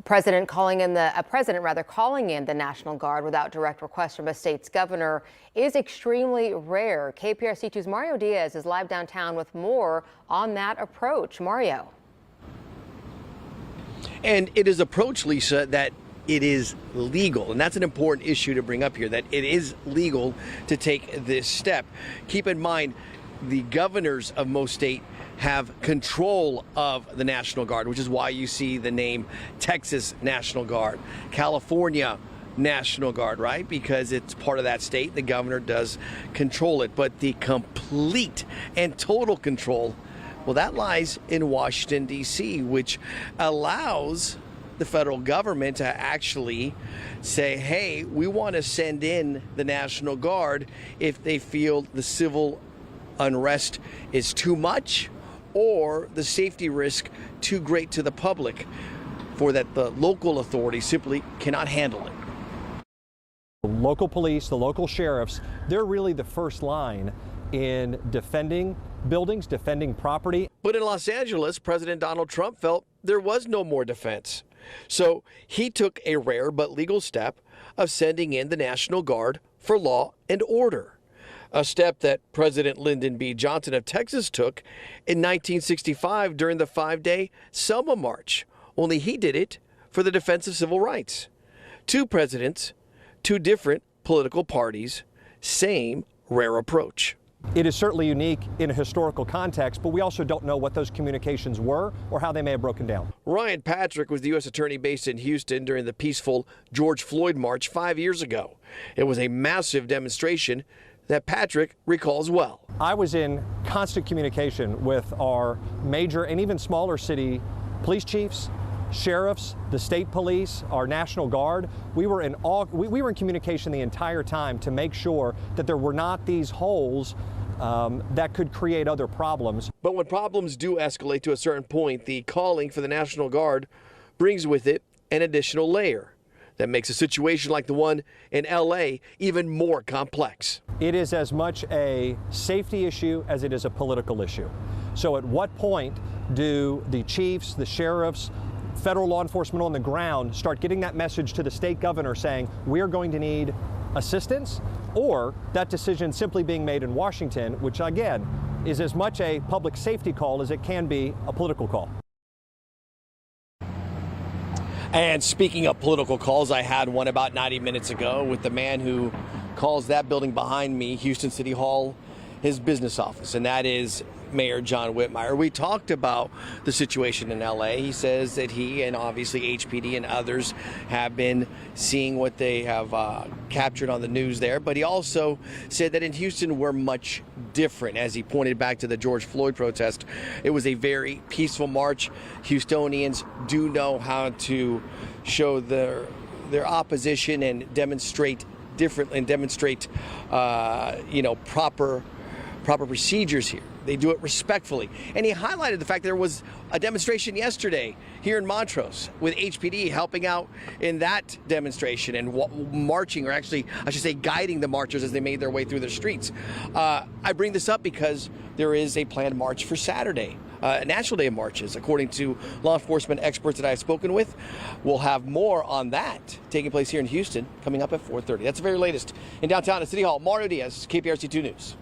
President calling in a president calling in the National Guard without direct request from a state's governor is extremely rare. KPRC2's Mario Diaz is live downtown with more on that approach. Mario. And it is approach, Lisa, that it is legal. And that's an important issue to bring up here, that it is legal to take this step. Keep in mind, the governors of most states have control of the National Guard, which is why you see the name Texas National Guard, California National Guard, right? Because it's part of that state. The governor does control it. But the complete and total control, well, that lies in Washington, D.C., which allows the federal government to actually say, hey, we want to send in the National Guard if they feel the civil unrest is too much or the safety risk too great to the public, for that the local authorities simply cannot handle it. The local police, the local sheriffs, they're really the first line in defending buildings, defending property. But in Los Angeles, President Donald Trump felt there was no more defense. So he took a rare but legal step of sending in the National Guard for law and order. A step that President Lyndon B. Johnson of Texas took in 1965 during the 5-day Selma March, only he did it for the defense of civil rights. Two presidents, two different political parties, same rare approach. It is certainly unique in a historical context, but we also don't know what those communications were or how they may have broken down. Ryan Patrick was the U.S. attorney based in Houston during the peaceful George Floyd March 5 years ago. It was a massive demonstration that Patrick recalls well. I was in constant communication with our major and even smaller city police chiefs, sheriffs, the state police, our National Guard. We were in communication the entire time to make sure that there were not these holes that could create other problems. But when problems do escalate to a certain point, the calling for the National Guard brings with it an additional layer that makes a situation like the one in L.A. even more complex. It is as much a safety issue as it is a political issue. So at what point do the chiefs, the sheriffs, federal law enforcement on the ground start getting that message to the state governor saying we're going to need assistance, or that decision simply being made in Washington, which again is as much a public safety call as it can be a political call. And speaking of political calls, I had one about 90 minutes ago with the man who calls that building behind me, Houston City Hall, his business office, and that is Mayor John Whitmire. We talked about the situation in L.A. He says that he and obviously HPD and others have been seeing what they have captured on the news there, but he also said that in Houston we're much different. As he pointed back to the George Floyd protest, it was a very peaceful march. Houstonians do know how to show their opposition and demonstrate differently and demonstrate proper procedures here. They do it respectfully. And he highlighted the fact there was a demonstration yesterday here in Montrose with HPD helping out in that demonstration and marching, or actually, I should say, guiding the marchers as they made their way through the streets. I bring this up because there is a planned march for Saturday, a National Day of Marches, according to law enforcement experts that I've spoken with. We'll have more on that taking place here in Houston coming up at 4:30. That's the very latest in downtown at City Hall. Mario Diaz, KPRC2 News.